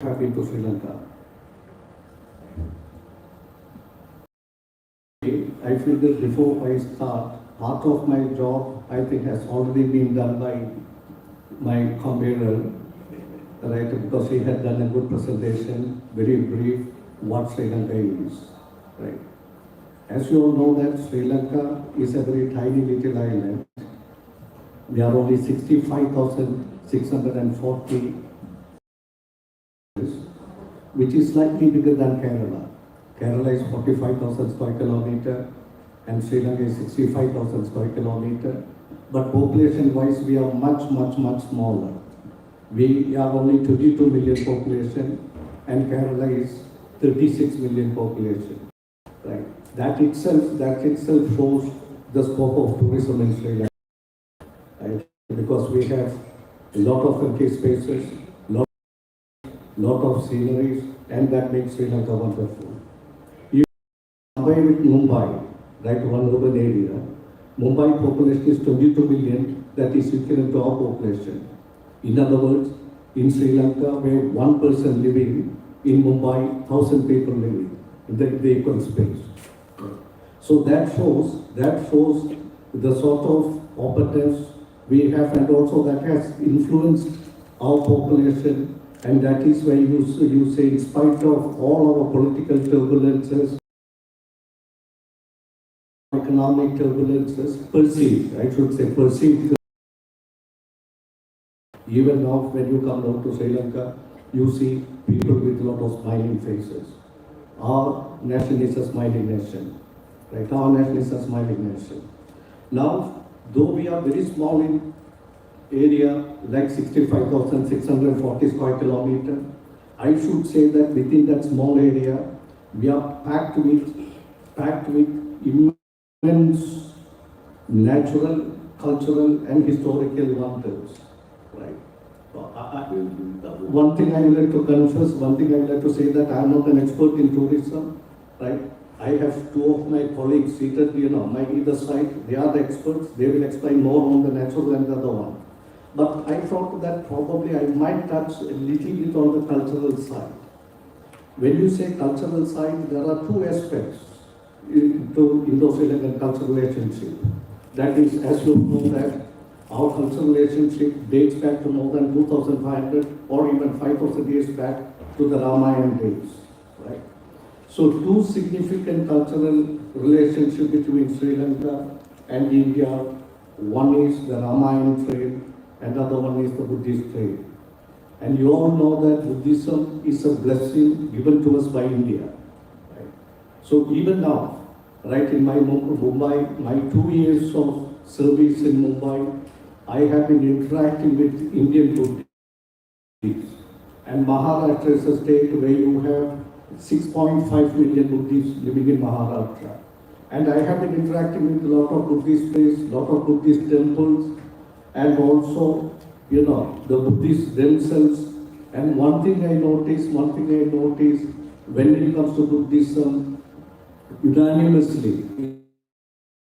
have been to Sri Lanka. I feel that before I start, part of my job I think has already been done by my convener, right? Because he had done a good presentation, very brief, what Sri Lanka is, right? As you all know that Sri Lanka is a very tiny little island. We are only 65,640, which is slightly bigger than Kerala. Kerala is 45,000 square kilometer and Sri Lanka is 65,000 square kilometer. But population-wise, we are much smaller. We are only 22 million population and Kerala is 36 million population. Right. That itself shows the scope of tourism in Sri Lanka. Right. Because we have a lot of empty spaces, lot of sceneries, and that makes Sri Lanka wonderful. You compare with Mumbai, right, one urban area. Mumbai population is 22 million, that is equivalent to our population. In other words, in Sri Lanka, where one person living, in Mumbai, 1,000 people living in the equal space. So that shows the sort of openness we have, and also that has influenced our population. And that is why you say, in spite of all our political turbulences, economic turbulences, perceived, I should say perceived. Even now, when you come down to Sri Lanka, you see people with a lot of smiling faces. Our nation is a smiling nation, right? Our nation is a smiling nation. Now, though we are very small in area, like 65,640 square kilometer, I should say that within that small area, we are packed with immense natural, cultural, and historical wonders. Right. One thing I would like to confess, one thing I would like to say that I am not an expert in tourism. Right. I have two of my colleagues seated, my either side. They are the experts. They will explain more on the natural and the other one. But I thought that probably I might touch a little bit on the cultural side. When you say cultural side, there are two aspects to Indo-Sri Lankan cultural relationship. That is, as you know, that our cultural relationship dates back to more than 2,500 or even 5,000 years back to the Ramayana days. Right? So two significant cultural relationships between Sri Lanka and India. One is the Ramayana trade, and the other one is the Buddhist trade. And you all know that Buddhism is a blessing given to us by India. Right? So even now, right, in my Mumbai, my 2 years of service in Mumbai, I have been interacting with Indian Buddhists. And Maharashtra is a state where you have 6.5 million Buddhists living in Maharashtra. And I have been interacting with a lot of Buddhist places, a lot of Buddhist temples, and also, the Buddhists themselves. And one thing I noticed, when it comes to Buddhism, unanimously, in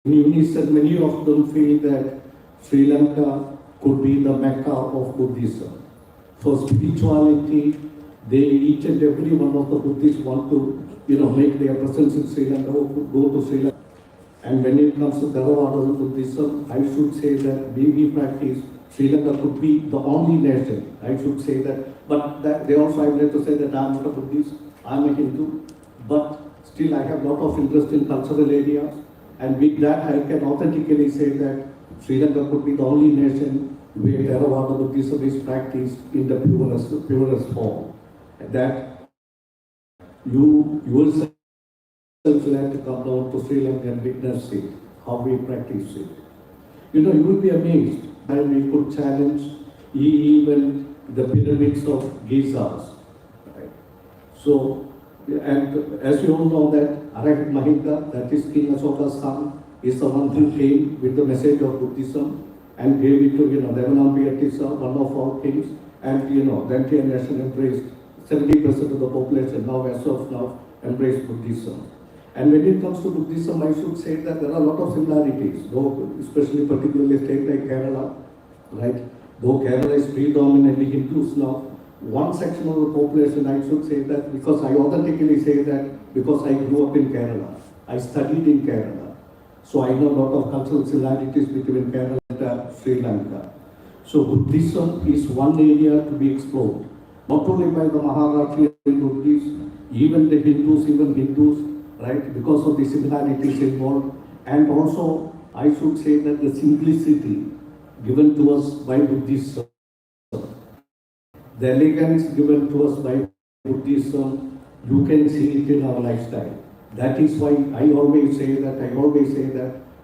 unison, many of them feel that Sri Lanka could be the Mecca of Buddhism. For spirituality, each and every one of the Buddhists want to, make their presence in Sri Lanka, go to Sri Lanka. And when it comes to Theravada Buddhism, I should say that we practice, Sri Lanka could be the only nation, I should say that. But they also have to say that I am not a Buddhist, I am a Hindu. But still I have a lot of interest in cultural areas. And with that I can authentically say that Sri Lanka could be the only nation where Theravada Buddhism is practiced in the purest form. That you yourself have to come down to Sri Lanka and witness it, how we practice it. You will be amazed, and we could challenge even the pyramids of Giza. Right? So, and as you all know that Arahat Mahinda, that is King Ashoka's son, is the one who came with the message of Buddhism and gave it to, Devanampiya, one of our kings, and, the entire nation embraced. 70% of the population now, as of now, embrace Buddhism. And when it comes to Buddhism, I should say that there are a lot of similarities, though, especially particularly a state like Kerala, right? Though Kerala is predominantly Hindus now, one section of the population, I should say that because I authentically say that because I grew up in Kerala. I studied in Kerala. So I know a lot of cultural similarities between Kerala and Sri Lanka. So Buddhism is one area to be explored, not only by the Maharashtrian Buddhists, even the Hindus, right, because of the similarities involved. And also, I should say that the simplicity given to us by Buddhism, the elegance given to us by Buddhism, you can see it in our lifestyle. That is why I always say that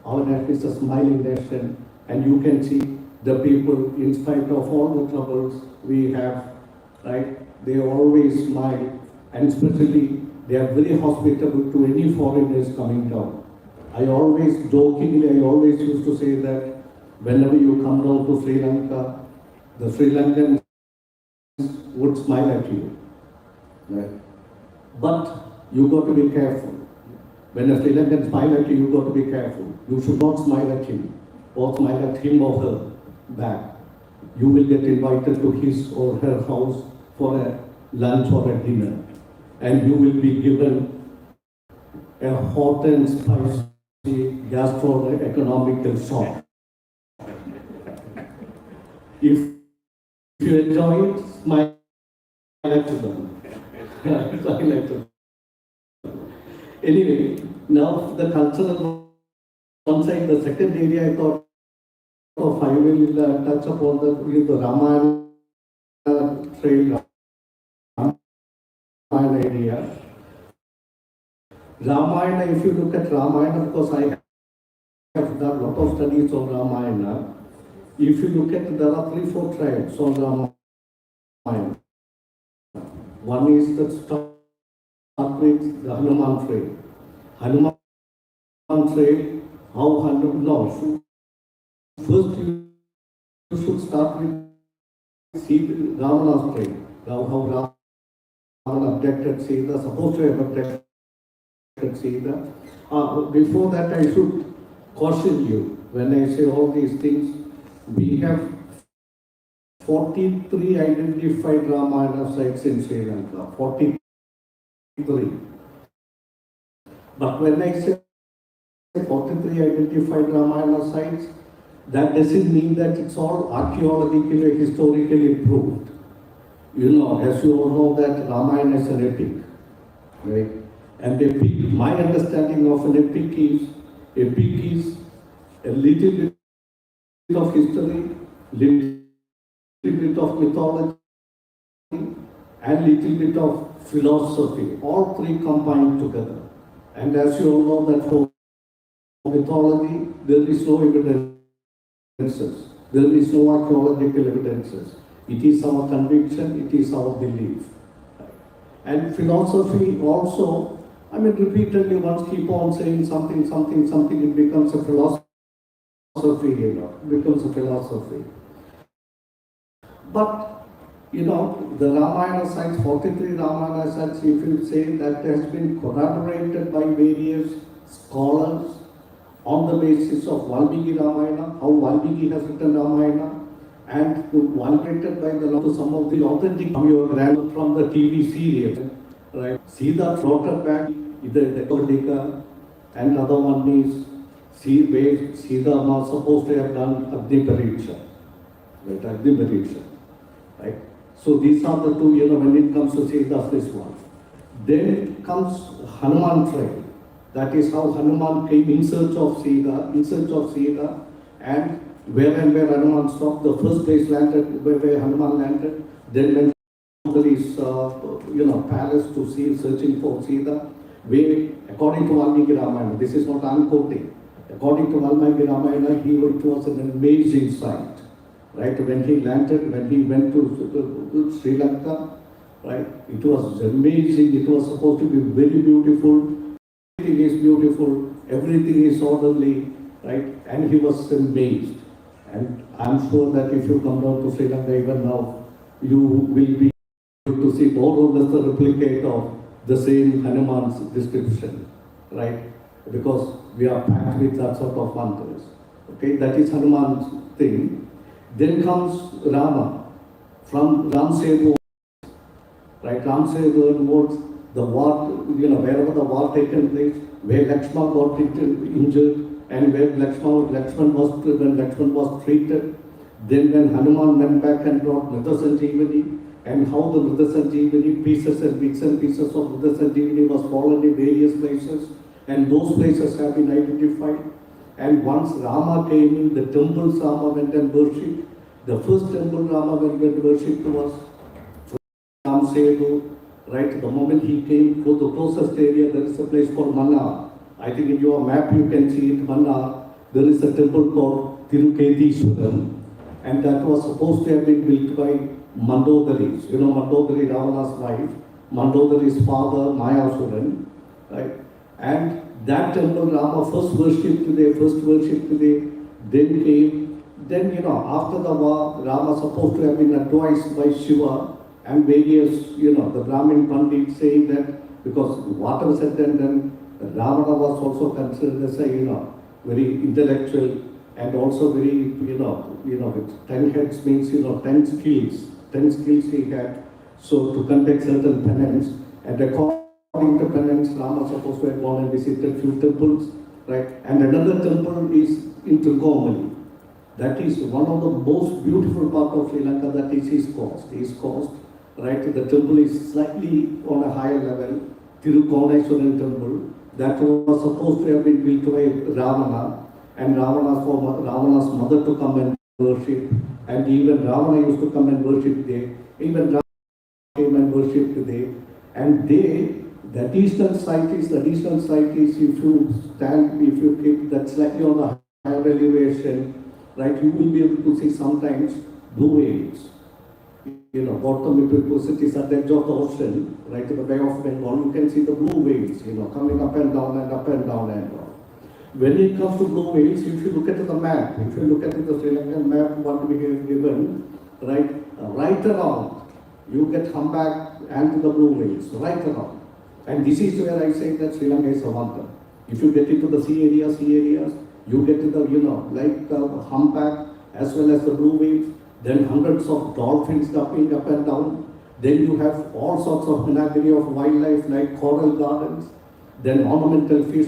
our nation is a smiling nation, and you can see the people, in spite of all the troubles we have, right? They always smile, and especially they are very hospitable to any foreigners coming down. I always used to say that whenever you come down to Sri Lanka, the Sri Lankans would smile at you. Right? But you got to be careful. When a Sri Lankan smile at you, you got to be careful. You should not smile at him or smile at him or her back. You will get invited to his or her house for a lunch or a dinner, and you will be given a hot and spicy gastroeconomical shock. If you enjoy it, smile at them. Smile at them. Anyway, now the cultural one side, the second area I thought of, I will touch upon the Ramayana trail, Ramayana area. Ramayana, if you look at Ramayana, because I have done a lot of studies on Ramayana, if you look at, there are 3-4 tribes on Ramayana. One is the start with the Hanuman trail. Hanuman trail, how Hanuman, no, first you should start with Ravana's trail. How Ravana abducted Sita, supposed to have abducted Sita. Before that, I should caution you when I say all these things. We have 43 identified Ramayana sites in Sri Lanka. 43. But when I say 43 identified Ramayana sites, that doesn't mean that it's all archaeologically, historically proved. You know, as you all know, that Ramayana is an epic, right? And epic, my understanding of an epic is a little bit of history, little bit of mythology, and little bit of philosophy, all three combined together. And as you all know that for mythology, there is no evidences. There is no archaeological evidences. It is our conviction, it is our belief. And philosophy also, I mean, repeatedly once keep on saying something, it becomes a philosophy, you know, it becomes a philosophy. But, you know, the Ramayana sites, 43 Ramayana sites, if you say that has been corroborated by various scholars on the basis of Valmiki Ramayana, how Valmiki has written Ramayana, and validated by some of the authentic from the TV serial, right? Sita brought back either the Kodika, and another one is where Sita was supposed to have done Agni Pariksha, right? Agni Pariksha, right? So these are the two, you know, when it comes to Sita's this one. Then comes Hanuman trail. That is how Hanuman came in search of Sita, and where Hanuman stopped, the first place landed, where Hanuman landed, then went to his, palace to see, searching for Sita, where, according to Valmiki Ramayana, this is not I'm quoting, according to Valmiki Ramayana, it was an amazing sight, right? When he landed, when he went to Sri Lanka, right, it was amazing, it was supposed to be very beautiful, everything is beautiful, everything is orderly, right, and he was amazed. And I'm sure that if you come down to Sri Lanka even now, you will be able to see more or less a replicate of the same Hanuman's description, right? Because we are packed with that sort of wonders. Okay, that is Hanuman's thing. Then comes Rama. From Ram Setu right? Ram Setu involves the war, wherever the war taken place, where Lakshman got injured, and where Lakshman was treated. Then when Hanuman went back and brought Mrita Sanjeevani, and how the Mrita Sanjeevani pieces and bits and pieces of Mrita Sanjeevani was fallen in various places, and those places have been identified. And once Rama came in, the temples Rama went and worshipped. The first temple Rama went and worshipped was Ram Setu. Right, the moment he came to the closest area, there is a place called Manna. I think in your map you can see it, Manna. There is a temple called Tiruketishwaram, and that was supposed to have been built by Mandodari. Mandodari, Ravana's wife, Mandodari's father, Mayasuran, right? And that temple Rama first worshipped today, then came, after the war, Rama supposed to have been advised by Shiva and various, the Brahmin Pandits saying that because whatever said and done, Ravana was also considered as a, very intellectual and also very, with 10 heads means, 10 skills he had. So to conduct certain penance, and according to penance, Rama was supposed to have gone and visited few temples, right? And another temple is in Trincomalee. That is one of the most beautiful part of Sri Lanka, that is East Coast, right? The temple is slightly on a higher level, Tirukoneshwaran temple, that was supposed to have been built by Ravana, and Ravana's mother to come and worship, and even Ravana used to come and worship there, even Ravana came and worshipped there, and the additional site is, if you keep that slightly on the higher elevation, right, you will be able to see sometimes blue whales. Bottom city is at the edge of the ocean, right to the Bay of Bengal, you can see the blue whales, coming up and down and up and down and down. When it comes to blue whales, if you look at the map, the Sri Lankan map, what we have given, right around, you get humpback and the blue whales, right around. And this is where I say that Sri Lanka is a wonder. If you get into the sea areas, you get to the, humpback as well as the blue whales, then hundreds of dolphins jumping up and down. Then you have all sorts of menagerie of wildlife like coral gardens, then ornamental fish,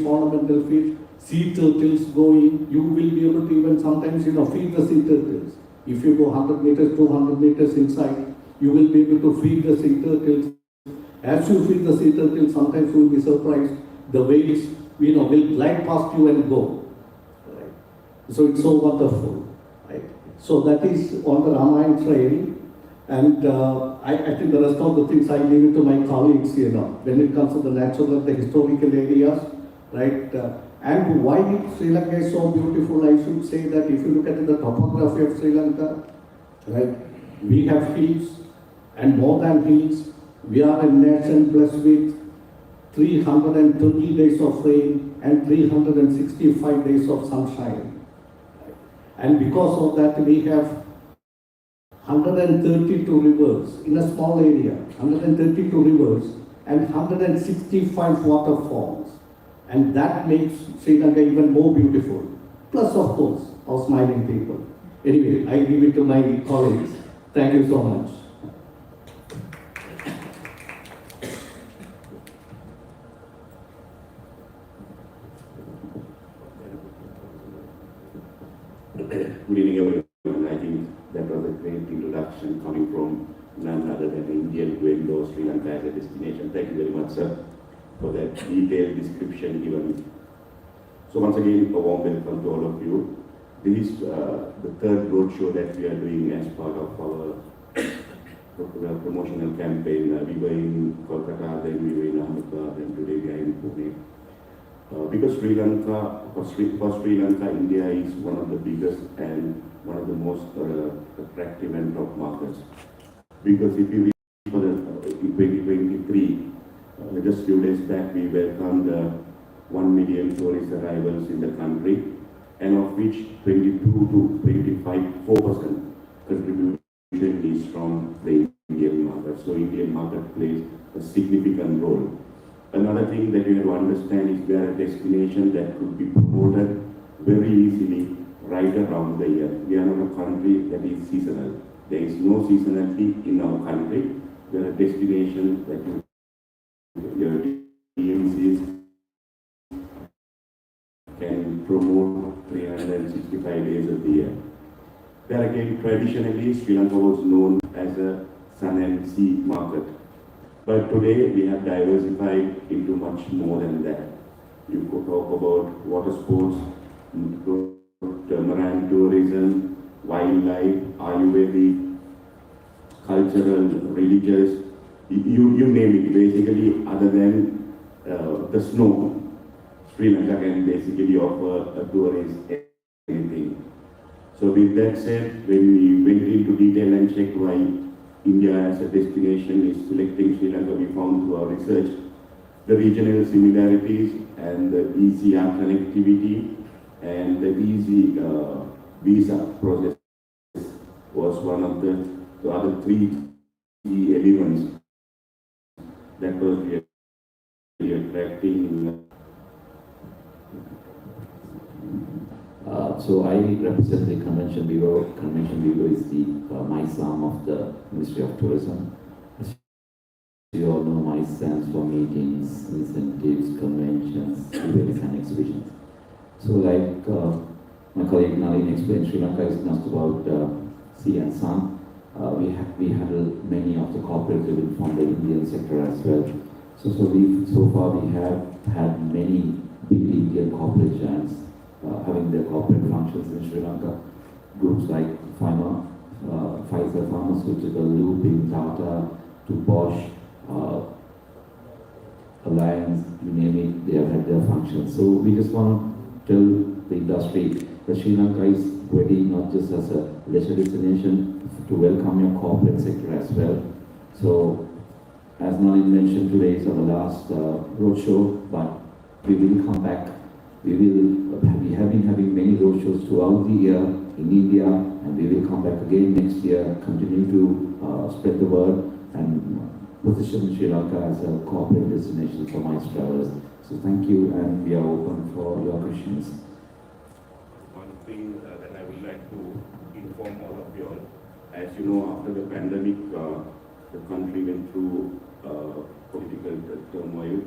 sea turtles going. You will be able to even sometimes, feed the sea turtles. If you go 100 meters, 200 meters inside, you will be able to feed the sea turtles. As you feed the sea turtles, sometimes you will be surprised. The whales, will glide past you and go. Right? So it's so wonderful. Right? So that is on the Ramayana trail. And I think the rest of the things I leave it to my colleagues, when it comes to the natural and the historical areas, right? And why Sri Lanka is so beautiful, I should say that if you look at the topography of Sri Lanka, right, we have hills and more than hills. We are a nation blessed with 320 days of rain and 365 days of sunshine. And because of that, we have 132 rivers in a small area, 132 rivers and 165 waterfalls. And that makes Sri Lanka even more beautiful. Plus, of course, our smiling people. Anyway, I give it to my colleagues. Thank you so much. Good evening, everyone. I think that was a great introduction coming from none other than Indian to endorse Sri Lanka as a destination. Thank you very much, sir, for that detailed description given. So once again, a warm welcome to all of you. This is the third roadshow that we are doing as part of our promotional campaign. We were in Kolkata, then we were in Ahmedabad, and today we are in Pune. Because Sri Lanka, for Sri Lanka, India is one of the biggest and one of the most attractive and top markets. Because if you read for the 2023, just a few days back, we welcomed 1 million tourist arrivals in the country, and of which 22 to 4% contribution is from the Indian market. So Indian market plays a significant role. Another thing that you have to understand is we are a destination that could be promoted very easily right around the year. We are not a country that is seasonal. There is no seasonality in our country. the destination that your TMCs can promote 365 days of the year. There again, traditionally, Sri Lanka was known as a sun and sea market. But today, we have diversified into much more than that. You could talk about water sports, marine tourism, wildlife, Ayurvedic, cultural, religious, you name it. Basically, other than the snow, Sri Lanka can basically offer a tourist anything. So with that said, when we went into detail and checked why India as a destination is selecting Sri Lanka, we found through our research the regional similarities and the easy air connectivity and the easy visa process was one of the other three key elements that was really attracting. So I represent the Convention Bureau. Convention Bureau is the MICE arm of the Ministry of Tourism. As you all know, MICE stands for meetings, incentives, conventions, events and exhibitions. So like my colleague Nalin explained, Sri Lanka is not about sea and sun. We handle many of the corporate driven from the Indian sector as well. So far we have had many big Indian corporate giants having their corporate functions in Sri Lanka. Groups like Pfizer Pharmaceutical, Lupin, Tata, to Bosch, Alliance, you name it, they have had their functions. So we just want to tell the industry that Sri Lanka is ready not just as a leisure destination to welcome your corporate sector as well. So as Nalin mentioned, today is our last roadshow, but we will come back. We have been having many roadshows throughout the year in India, and we will come back again next year, continue to spread the word and position Sri Lanka as a corporate destination for MICE travelers. So thank you, and we are open for your questions. One thing that I would like to inform all of you all, as you know, after the pandemic, the country went through political turmoil,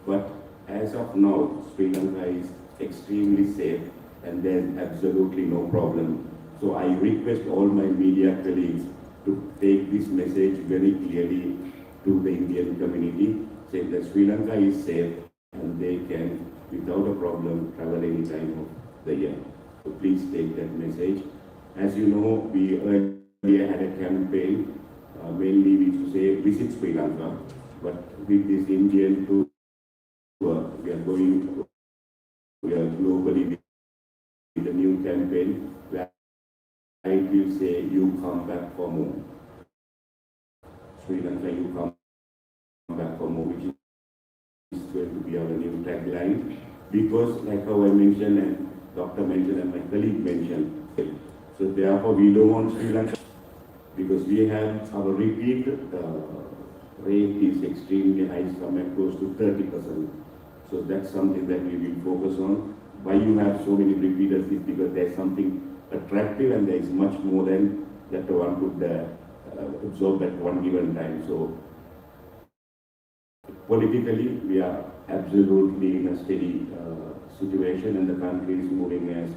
but as of now, Sri Lanka is extremely safe and there's absolutely no problem. So I request all my media colleagues to take this message very clearly to the Indian community, saying that Sri Lanka is safe and they can, without a problem, travel any time of the year. So please take that message. As you know, we earlier had a campaign, mainly we used to say, visit Sri Lanka, but with this Indian tour, we are globally with a new campaign where I will say, you come back for more. Sri Lanka, you come back for more, which is going to be our new tagline. Because like how I mentioned and Dr. mentioned and my colleague mentioned, so therefore we don't want Sri Lanka, because we have our repeat rate is extremely high, somewhere close to 30%. So that's something that we will focus on. Why you have so many repeaters is because there's something attractive and there is much more than that one could absorb at one given time. So politically, we are absolutely in a steady situation and the country is moving as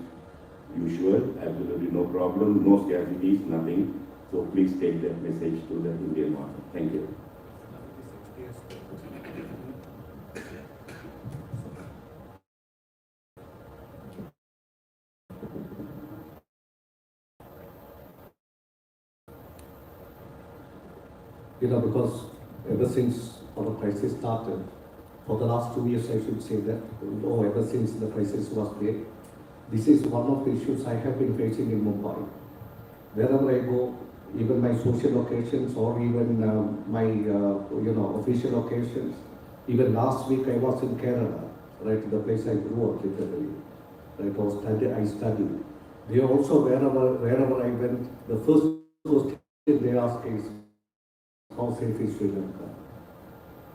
usual, absolutely no problem, no scarcities, nothing. So please take that message to the Indian market. Thank you. Because ever since our crisis started, for the last 2 years I should say that, ever since the crisis was there, this is one of the issues I have been facing in Mumbai. Wherever I go, even my social occasions or even my official occasions, even last week I was in Kerala, right, the place I grew up literally, right, I studied. There also wherever I went, the first question they ask is, how safe is Sri Lanka?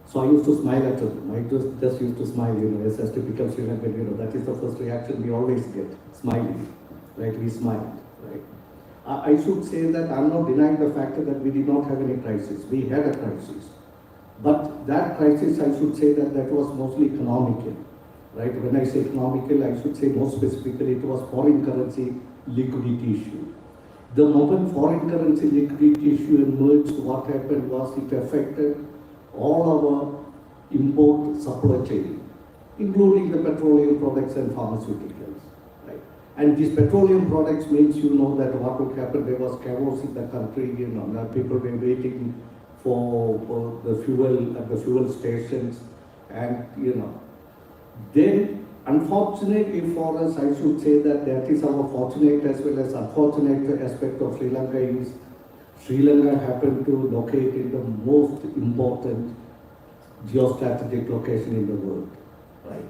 So I used to smile at them. I just used to smile, as typical Sri Lankan, that is the first reaction we always get, smiling, right? We smile, right? I should say that I'm not denying the fact that we did not have any crisis. We had a crisis. But that crisis, I should say that that was mostly economical, right? When I say economical, I should say more specifically it was foreign currency liquidity issue. The moment foreign currency liquidity issue emerged, what happened was it affected all our import supply chain, including the petroleum products and pharmaceuticals, right? And these petroleum products means you know that what would happen, there was chaos in the country, you know, that people were waiting for the fuel at the fuel stations, and you know, then unfortunately for us, I should say that that is our fortunate as well as unfortunate aspect of Sri Lanka is Sri Lanka happened to locate in the most important geostrategic location in the world, right?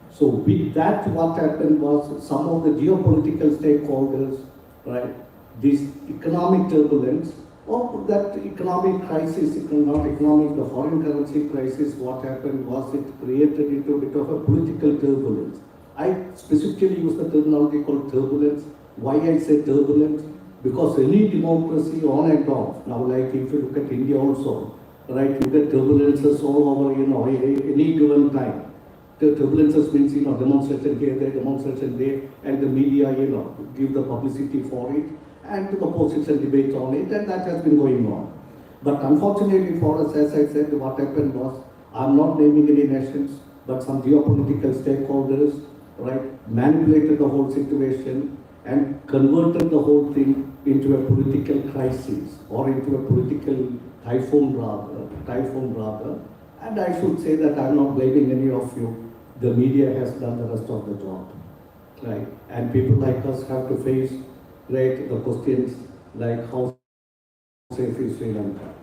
So with that, what happened was some of the geopolitical stakeholders, right, this economic turbulence, or that economic crisis, not economic, the foreign currency crisis, what happened was it created into a bit of a political turbulence. I specifically use the terminology called turbulence. Why I say turbulence? Because any democracy on and off, now like if you look at India also, right, you get turbulences all over, you know, any given time. The turbulences means, you know, demonstration here, there, demonstration there, and the media, you know, give the publicity for it, and the opposition debate on it, and that has been going on. But unfortunately for us, as I said, what happened was, I'm not naming any nations, but some geopolitical stakeholders, right, manipulated the whole situation and converted the whole thing into a political crisis or into a political typhoon rather. And I should say that I'm not blaming any of you. The media has done the rest of the job, right? And people like us have to face, right, the questions like how safe is Sri Lanka?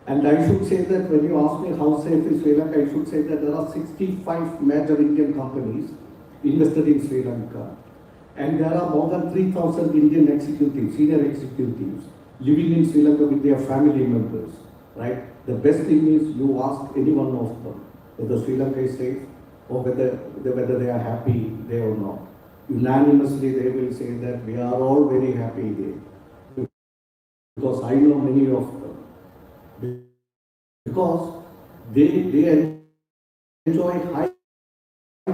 And I should say that when you ask me how safe is Sri Lanka, I should say that there are 65 major Indian companies invested in Sri Lanka. And there are more than 3,000 Indian executives, senior executives, living in Sri Lanka with their family members, right? The best thing is you ask any one of them whether Sri Lanka is safe or whether they are happy there or not. Unanimously, they will say that we are all very happy there. Because I know many of them. Because they enjoy high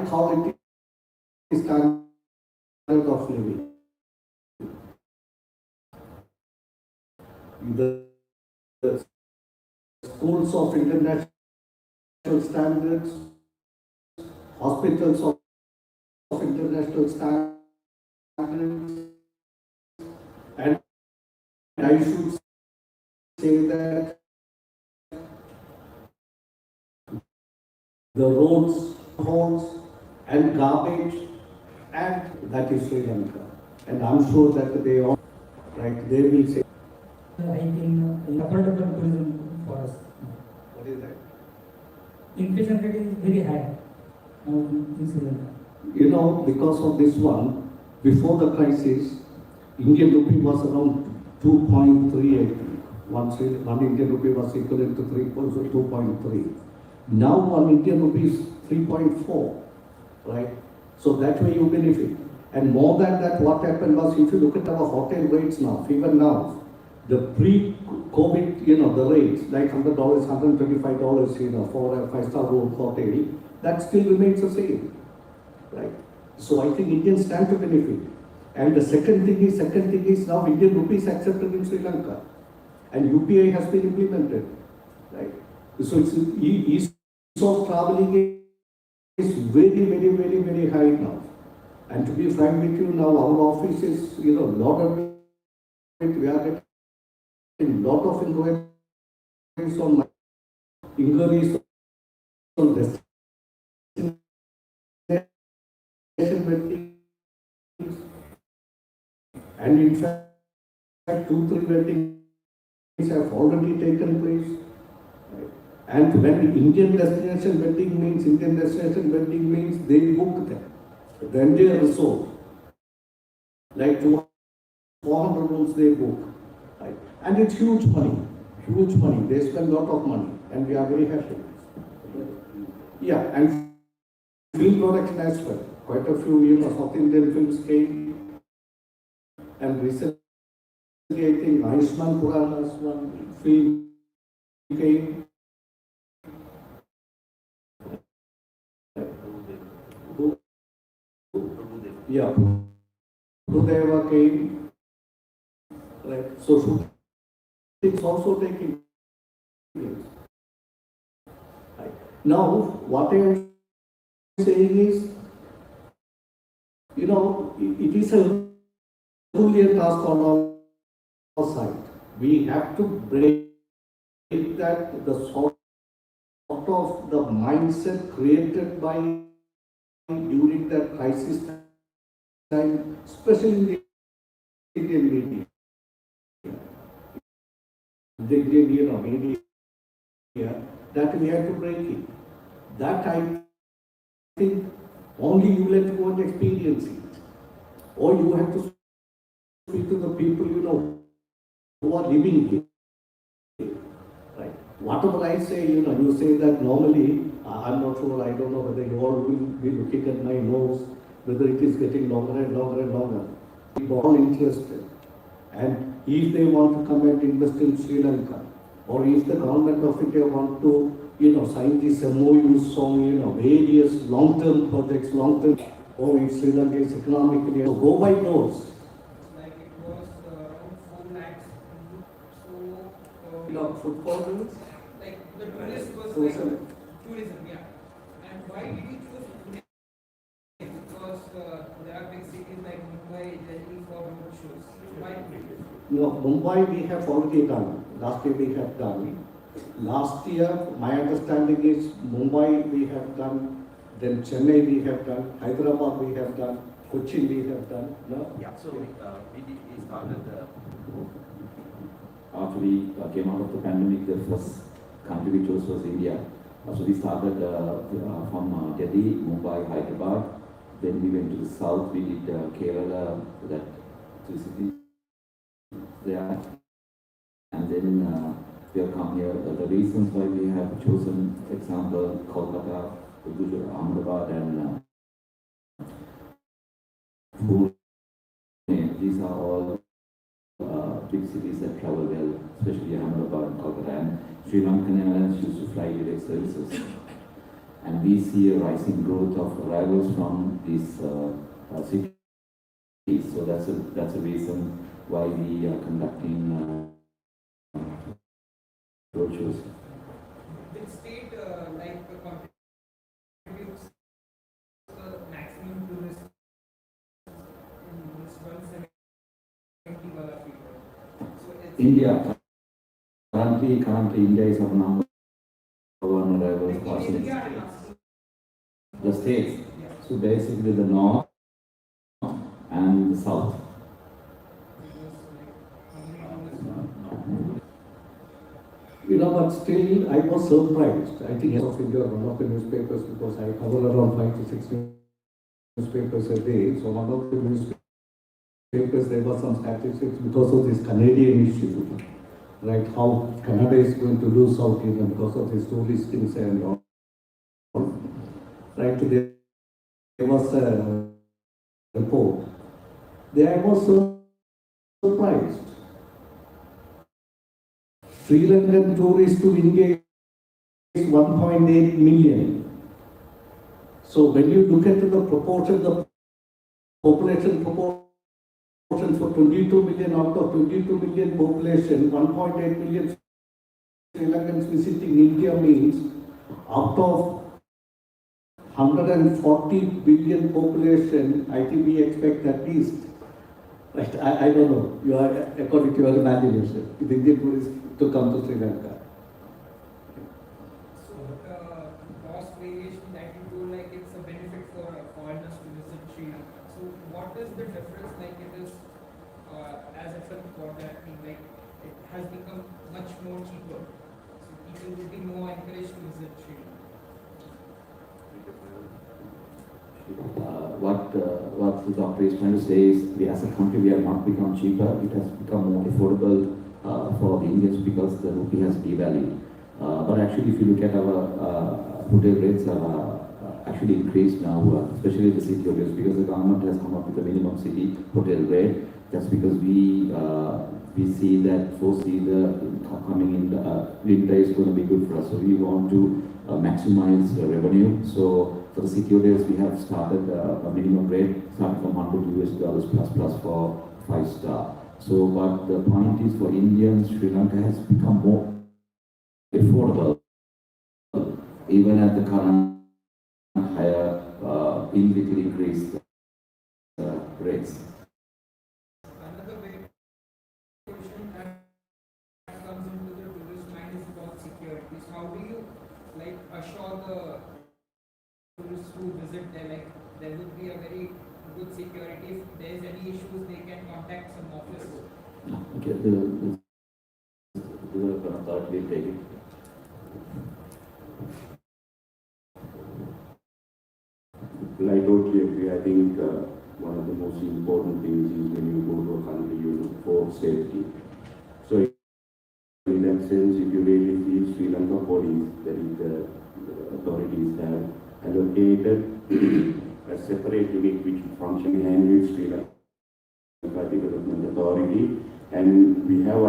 quality standard of living. The schools of international standards, hospitals of international standards, and I should say that the roads, homes, and garbage, and that is Sri Lanka. And I'm sure that they all, right, they will say. I think affordable tourism for us. What is that? Inflation rate is very high in Sri Lanka. You know, because of this one, before the crisis, Indian rupee was around 2.38. One Indian rupee was equivalent to 2.3. Now one Indian rupee is 3.4, right? So that way you benefit. And more than that, what happened was, if you look at our hotel rates now, even now, the pre-COVID, you know, the rates, like $100, $125, you know, for a 5-star room hotel, that still remains the same, right? So I think Indians stand to benefit. And the second thing is now Indian rupee is accepted in Sri Lanka, and UPI has been implemented, right? So it's ease of traveling is very high now. And to be frank with you, now our office is, you know, lot of it, we are getting lot of inquiries on destination weddings, and in fact 2-3 weddings have already taken place. And when Indian destination wedding means they book them. The entire resort, like 400 rooms they book, right? And it's huge money. They spend a lot of money, and we are very happy. Yeah, and film production as well. Quite a few, you know, South Indian films came, And recently, I think Ayushman Khurrana's one film came. Who- Yeah, Gurudeva came. Right. So it's also taking place. Right. Now, what I am saying is, it is a Herculean task on our side. We have to break that, the sort of the mindset created by during that crisis time, especially in the Indian media. The Indian media, that we have to break it. That I think only you let go and experience it. Or you have to speak to the people, who are living here. Right. Whatever I say, you say that normally, I'm not sure, I don't know whether you all will be looking at my nose, whether it is getting longer and longer and longer. People are all interested. And if they want to come and invest in Sri Lanka, or if the government of India want to, sign this MOUs on, various long-term projects, or if Sri Lanka is economically, so go by those. Like it was around 4 lakhs. So, Football rules? like the tourist was So, like sir. tourism, yeah. And why did you choose Pune? Because there are big cities like Mumbai, Delhi for road shows. Why Pune? No, Mumbai we have already done. Last year we have done. Last year, my understanding is Mumbai we have done, then Chennai we have done, Hyderabad we have done, Cochin we have done. No? Yeah, so we started after we came out of the pandemic, the first country we chose was India. So we started from Delhi, Mumbai, Hyderabad. Then we went to the south. We did Kerala, that 2 cities there, and then we have come here. The reasons why we have chosen, for example, Kolkata, Gujarat, Ahmedabad, and Pune. These are all big cities that travel well, especially Ahmedabad and Kolkata. And Sri Lankan Airlines used to fly direct services. And we see a rising growth of arrivals from these cities. So that's a reason why we are conducting roadshows. Which state contributes the maximum tourists in this 170 wala figure? So it's India. Currently, India is our number one arrivals like in passing India and the states. So basically the north and the south. But still, I was surprised. I think of India, one of the newspapers, because I cover around 5 to 6 newspapers a day. So one of the newspapers, there was some statistics because of this Canadian issue, right? How Canada is going to lose out even because of these tourist things and all. Right? There was a report. There I was surprised. Sri Lankan tourists to India is 1.8 million. So when you look at the proportion, the population proportion for 22 million, out of 22 million population, 1.8 million Sri Lankans visiting India means out of 140 billion population, I think we expect at least, right, I don't know, you are, according to your imagination, the Indian tourists to come to Sri Lanka. so cost variation that you told, like it's a benefit for foreigners to visit Sri Lanka. So what is the difference, like it is as a trip for that mean, like it has become much more cheaper. So people will be more encouraged to visit Sri Lanka. What the doctor is trying to say is, we as a country, we have not become cheaper. It has become more affordable for the Indians because the rupee has devalued. But actually, if you look at our hotel rates are actually increased now, especially the city hotels, because the government has come up with a minimum city hotel rate just because we see that foresee the coming in the winter is going to be good for us. So we want to maximize the revenue. So for the securities, we have started a minimum rate starting from $100 plus for 5-star. So, but the point is for Indians, Sri Lanka has become more affordable, even at the current higher little increased rates. Another big question that comes into the tourist mind is about security. So how do you like assure the tourists who visit there, like there would be a very good security? If there's any issues, they can contact some office. Okay, the third will take it. Well, I totally agree. I think one of the most important things is when you go to a country, you look for safety. So in that sense, if you really feel Sri Lanka police, that is the authorities have allocated a separate unit which function hand with Sri Lanka Development Authority, and we have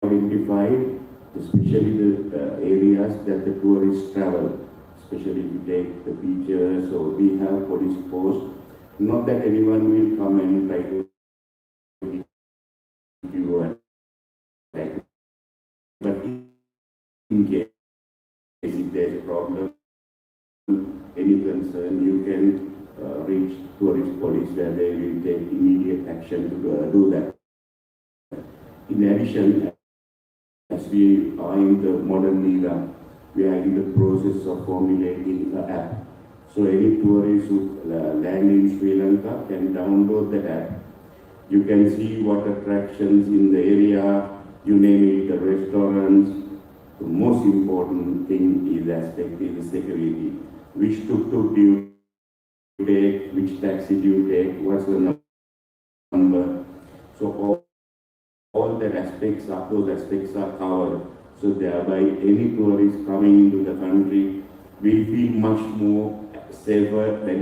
identified especially the areas that the tourists travel, especially if you take the beaches, so we have police posts. Not that anyone will come and try to hit you and attack, but in case if there's a problem, any concern, you can reach tourist police where they will take immediate action to do that. In addition, as we are in the modern era, we are in the process of formulating an app. So any tourist who land in Sri Lanka can download the app. You can see what attractions in the area, you name it, the restaurants. The most important thing is aspect is the security. Which tuk-tuk do you take, which taxi do you take, what's the number. So all that aspects are, those aspects are covered. So thereby any tourist coming into the country will feel much more safer than